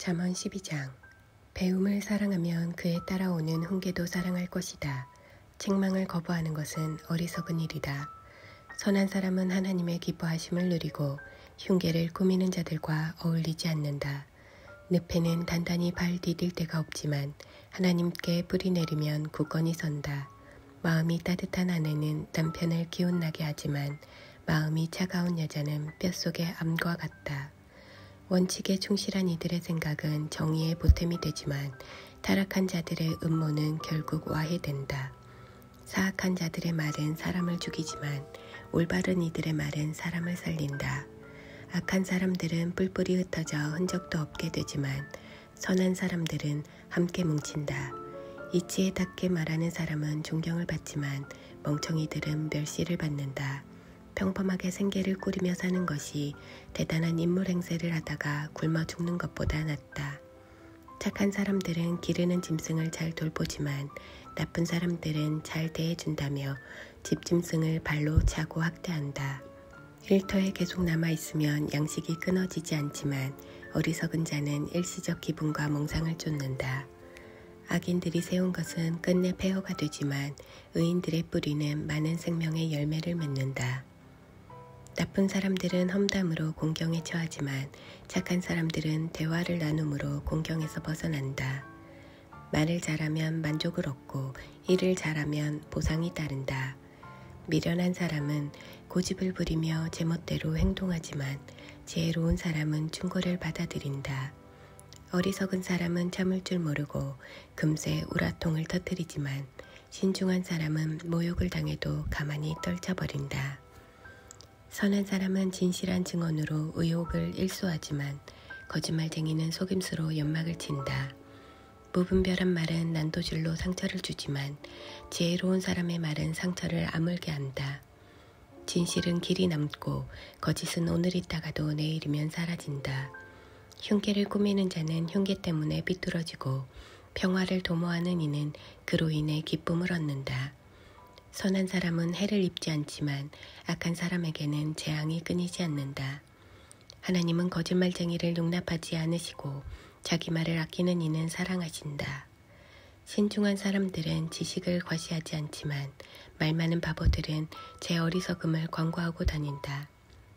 잠언 12장. 배움을 사랑하면 그에 따라오는 훈계도 사랑할 것이다. 책망을 거부하는 것은 어리석은 일이다. 선한 사람은 하나님의 기뻐하심을 누리고 흉계를 꾸미는 자들과 어울리지 않는다. 늪에는 단단히 발 디딜 데가 없지만 하나님께 뿌리 내리면 굳건히 선다. 마음이 따뜻한 아내는 남편을 기운나게 하지만 마음이 차가운 여자는 뼛속의 암과 같다. 원칙에 충실한 이들의 생각은 정의의 보탬이 되지만 타락한 자들의 음모는 결국 와해된다. 사악한 자들의 말은 사람을 죽이지만 올바른 이들의 말은 사람을 살린다. 악한 사람들은 뿔뿔이 흩어져 흔적도 없게 되지만 선한 사람들은 함께 뭉친다. 이치에 닿게 말하는 사람은 존경을 받지만 멍청이들은 멸시를 받는다. 평범하게 생계를 꾸리며 사는 것이 대단한 인물 행세를 하다가 굶어 죽는 것보다 낫다. 착한 사람들은 기르는 짐승을 잘 돌보지만 나쁜 사람들은 잘 대해준다며 집짐승을 발로 차고 학대한다. 일터에 계속 남아있으면 양식이 끊어지지 않지만 어리석은 자는 일시적 기분과 몽상을 쫓는다. 악인들이 세운 것은 끝내 폐허가 되지만 의인들의 뿌리는 많은 생명의 열매를 맺는다. 나쁜 사람들은 험담으로 공경에 처하지만 착한 사람들은 대화를 나눔으로 공경에서 벗어난다. 말을 잘하면 만족을 얻고 일을 잘하면 보상이 따른다. 미련한 사람은 고집을 부리며 제멋대로 행동하지만 지혜로운 사람은 충고를 받아들인다. 어리석은 사람은 참을 줄 모르고 금세 우라통을 터뜨리지만 신중한 사람은 모욕을 당해도 가만히 떨쳐버린다. 선한 사람은 진실한 증언으로 의혹을 일소하지만 거짓말쟁이는 속임수로 연막을 친다. 무분별한 말은 난도질로 상처를 주지만 지혜로운 사람의 말은 상처를 아물게 한다. 진실은 길이 남고 거짓은 오늘 있다가도 내일이면 사라진다. 흉계를 꾸미는 자는 흉계 때문에 비뚤어지고 평화를 도모하는 이는 그로 인해 기쁨을 얻는다. 선한 사람은 해를 입지 않지만 악한 사람에게는 재앙이 끊이지 않는다. 하나님은 거짓말쟁이를 용납하지 않으시고 자기 말을 아끼는 이는 사랑하신다. 신중한 사람들은 지식을 과시하지 않지만 말 많은 바보들은 제 어리석음을 광고하고 다닌다.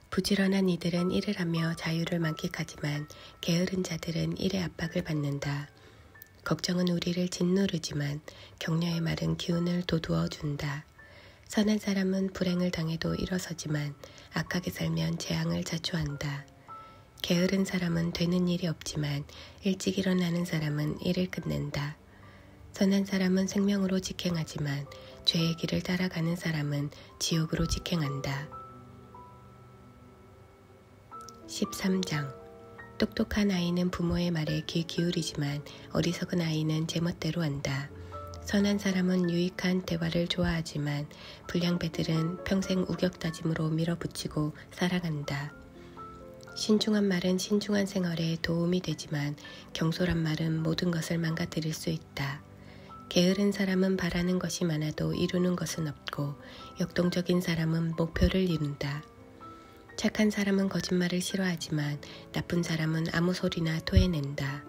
부지런한 이들은 일을 하며 자유를 만끽하지만 게으른 자들은 일의 압박을 받는다. 걱정은 우리를 짓누르지만 격려의 말은 기운을 돋우어 준다. 선한 사람은 불행을 당해도 일어서지만 악하게 살면 재앙을 자초한다. 게으른 사람은 되는 일이 없지만 일찍 일어나는 사람은 일을 끝낸다. 선한 사람은 생명으로 직행하지만 죄의 길을 따라가는 사람은 지옥으로 직행한다. 13장. 똑똑한 아이는 부모의 말에 귀 기울이지만 어리석은 아이는 제멋대로 한다. 선한 사람은 유익한 대화를 좋아하지만 불량배들은 평생 우격다짐으로 밀어붙이고 살아간다. 신중한 말은 신중한 생활에 도움이 되지만 경솔한 말은 모든 것을 망가뜨릴 수 있다. 게으른 사람은 바라는 것이 많아도 이루는 것은 없고 역동적인 사람은 목표를 이룬다. 착한 사람은 거짓말을 싫어하지만 나쁜 사람은 아무 소리나 토해낸다.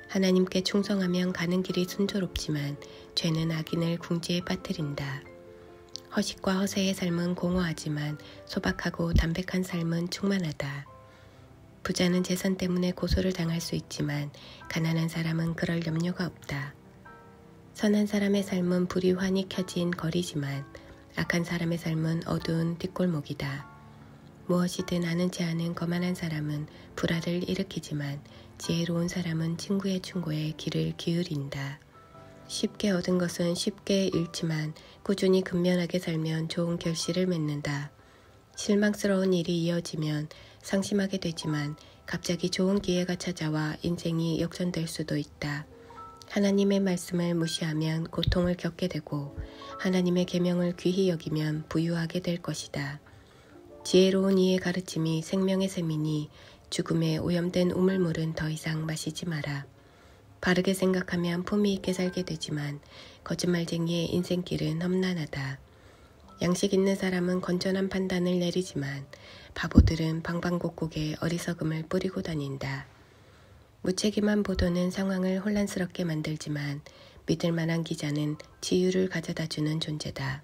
하나님께 충성하면 가는 길이 순조롭지만 죄는 악인을 궁지에 빠뜨린다. 허식과 허세의 삶은 공허하지만 소박하고 담백한 삶은 충만하다. 부자는 재산 때문에 고소를 당할 수 있지만 가난한 사람은 그럴 염려가 없다. 선한 사람의 삶은 불이 환히 켜진 거리지만 악한 사람의 삶은 어두운 뒷골목이다. 무엇이든 아는 체 않은 거만한 사람은 불화를 일으키지만 지혜로운 사람은 친구의 충고에 귀를 기울인다. 쉽게 얻은 것은 쉽게 잃지만 꾸준히 근면하게 살면 좋은 결실을 맺는다. 실망스러운 일이 이어지면 상심하게 되지만 갑자기 좋은 기회가 찾아와 인생이 역전될 수도 있다. 하나님의 말씀을 무시하면 고통을 겪게 되고 하나님의 계명을 귀히 여기면 부유하게 될 것이다. 지혜로운 이의 가르침이 생명의 샘이니 죽음에 오염된 우물물은 더 이상 마시지 마라. 바르게 생각하면 품위 있게 살게 되지만 거짓말쟁이의 인생길은 험난하다. 양식 있는 사람은 건전한 판단을 내리지만 바보들은 방방곡곡에 어리석음을 뿌리고 다닌다. 무책임한 보도는 상황을 혼란스럽게 만들지만 믿을 만한 기자는 지유를 가져다주는 존재다.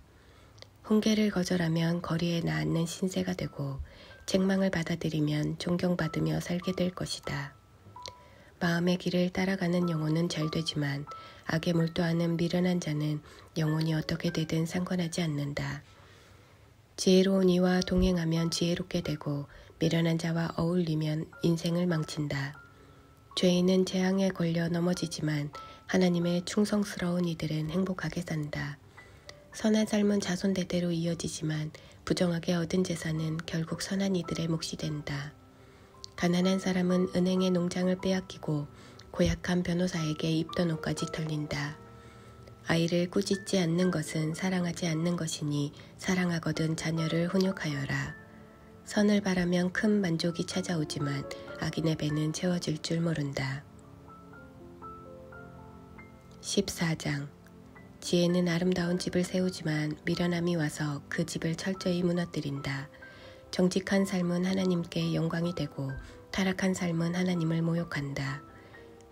훈계를 거절하면 거리에 나앉는 신세가 되고 책망을 받아들이면 존경받으며 살게 될 것이다. 마음의 길을 따라가는 영혼은 잘 되지만 악에 몰두하는 미련한 자는 영혼이 어떻게 되든 상관하지 않는다. 지혜로운 이와 동행하면 지혜롭게 되고 미련한 자와 어울리면 인생을 망친다. 죄인은 재앙에 걸려 넘어지지만 하나님의 충성스러운 이들은 행복하게 산다. 선한 삶은 자손 대대로 이어지지만 부정하게 얻은 재산은 결국 선한 이들의 몫이 된다. 가난한 사람은 은행의 농장을 빼앗기고 고약한 변호사에게 입던 옷까지 털린다. 아이를 꾸짖지 않는 것은 사랑하지 않는 것이니 사랑하거든 자녀를 훈육하여라. 선을 바라면 큰 만족이 찾아오지만 악인의 배는 채워질 줄 모른다. 14장. 지혜는 아름다운 집을 세우지만 미련함이 와서 그 집을 철저히 무너뜨린다. 정직한 삶은 하나님께 영광이 되고 타락한 삶은 하나님을 모욕한다.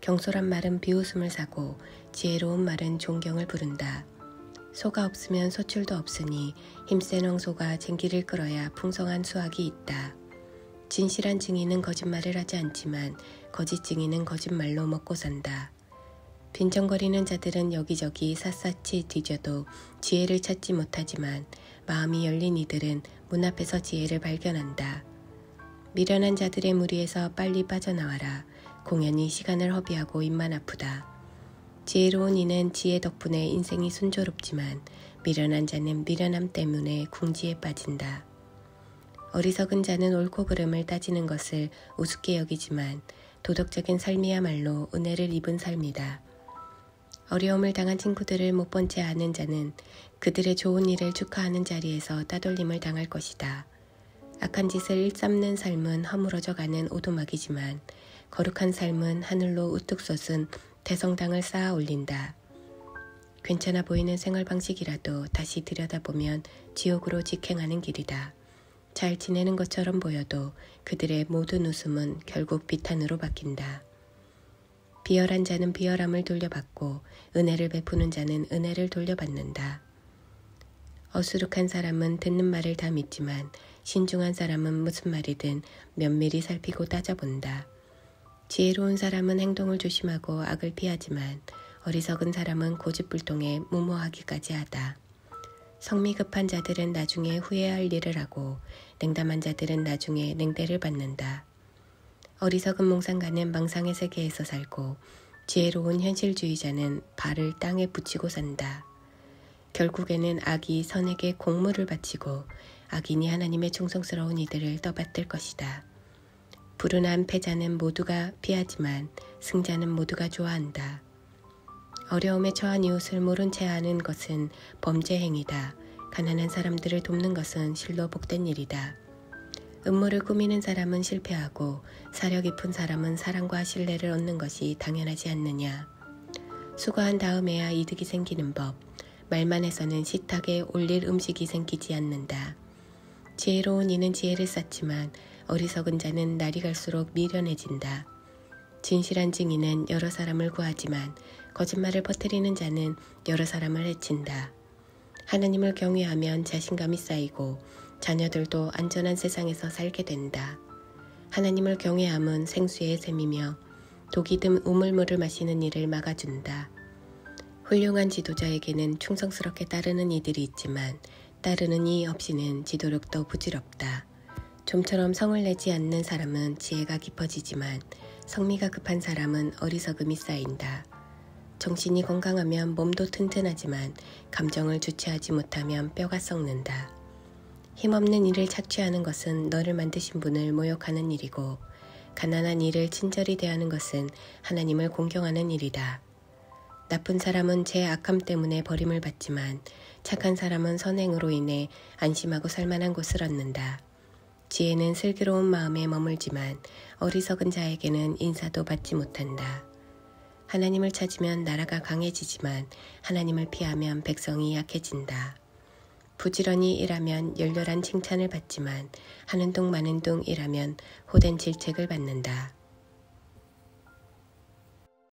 경솔한 말은 비웃음을 사고 지혜로운 말은 존경을 부른다. 소가 없으면 소출도 없으니 힘센 황소가 쟁기를 끌어야 풍성한 수확이 있다. 진실한 증인은 거짓말을 하지 않지만 거짓 증인은 거짓말로 먹고 산다. 빈정거리는 자들은 여기저기 샅샅이 뒤져도 지혜를 찾지 못하지만 마음이 열린 이들은 문 앞에서 지혜를 발견한다. 미련한 자들의 무리에서 빨리 빠져나와라. 공연히 시간을 허비하고 입만 아프다. 지혜로운 이는 지혜 덕분에 인생이 순조롭지만 미련한 자는 미련함 때문에 궁지에 빠진다. 어리석은 자는 옳고 그름을 따지는 것을 우습게 여기지만 도덕적인 삶이야말로 은혜를 입은 삶이다. 어려움을 당한 친구들을 못 본 채 아는 자는 그들의 좋은 일을 축하하는 자리에서 따돌림을 당할 것이다. 악한 짓을 일삼는 삶은 허물어져가는 오두막이지만 거룩한 삶은 하늘로 우뚝 솟은 대성당을 쌓아 올린다. 괜찮아 보이는 생활 방식이라도 다시 들여다보면 지옥으로 직행하는 길이다. 잘 지내는 것처럼 보여도 그들의 모든 웃음은 결국 비탄으로 바뀐다. 비열한 자는 비열함을 돌려받고 은혜를 베푸는 자는 은혜를 돌려받는다. 어수룩한 사람은 듣는 말을 다 믿지만 신중한 사람은 무슨 말이든 면밀히 살피고 따져본다. 지혜로운 사람은 행동을 조심하고 악을 피하지만 어리석은 사람은 고집불통에 무모하기까지 하다. 성미 급한 자들은 나중에 후회할 일을 하고 냉담한 자들은 나중에 냉대를 받는다. 어리석은 몽상가는 망상의 세계에서 살고 지혜로운 현실주의자는 발을 땅에 붙이고 산다. 결국에는 악이 선에게 공물을 바치고 악인이 하나님의 충성스러운 이들을 떠받들 것이다. 불운한 패자는 모두가 피하지만 승자는 모두가 좋아한다. 어려움에 처한 이웃을 모른 채 하는 것은 범죄 행위다. 가난한 사람들을 돕는 것은 실로 복된 일이다. 음모를 꾸미는 사람은 실패하고 사려 깊은 사람은 사랑과 신뢰를 얻는 것이 당연하지 않느냐. 수고한 다음에야 이득이 생기는 법. 말만 해서는 식탁에 올릴 음식이 생기지 않는다. 지혜로운 이는 지혜를 쌓지만 어리석은 자는 날이 갈수록 미련해진다. 진실한 증인은 여러 사람을 구하지만 거짓말을 퍼뜨리는 자는 여러 사람을 해친다. 하나님을 경외하면 자신감이 쌓이고 자녀들도 안전한 세상에서 살게 된다. 하나님을 경외함은 생수의 샘이며 독이 든 우물물을 마시는 이를 막아준다. 훌륭한 지도자에게는 충성스럽게 따르는 이들이 있지만 따르는 이 없이는 지도력도 부질없다. 좀처럼 성을 내지 않는 사람은 지혜가 깊어지지만 성미가 급한 사람은 어리석음이 쌓인다. 정신이 건강하면 몸도 튼튼하지만 감정을 주체하지 못하면 뼈가 썩는다. 힘없는 일을 착취하는 것은 너를 만드신 분을 모욕하는 일이고 가난한 이를 친절히 대하는 것은 하나님을 공경하는 일이다. 나쁜 사람은 제 악함 때문에 버림을 받지만 착한 사람은 선행으로 인해 안심하고 살만한 곳을 얻는다. 지혜는 슬기로운 마음에 머물지만 어리석은 자에게는 인사도 받지 못한다. 하나님을 찾으면 나라가 강해지지만 하나님을 피하면 백성이 약해진다. 부지런히 일하면 열렬한 칭찬을 받지만 하는 둥 마는 둥 일하면 호된 질책을 받는다.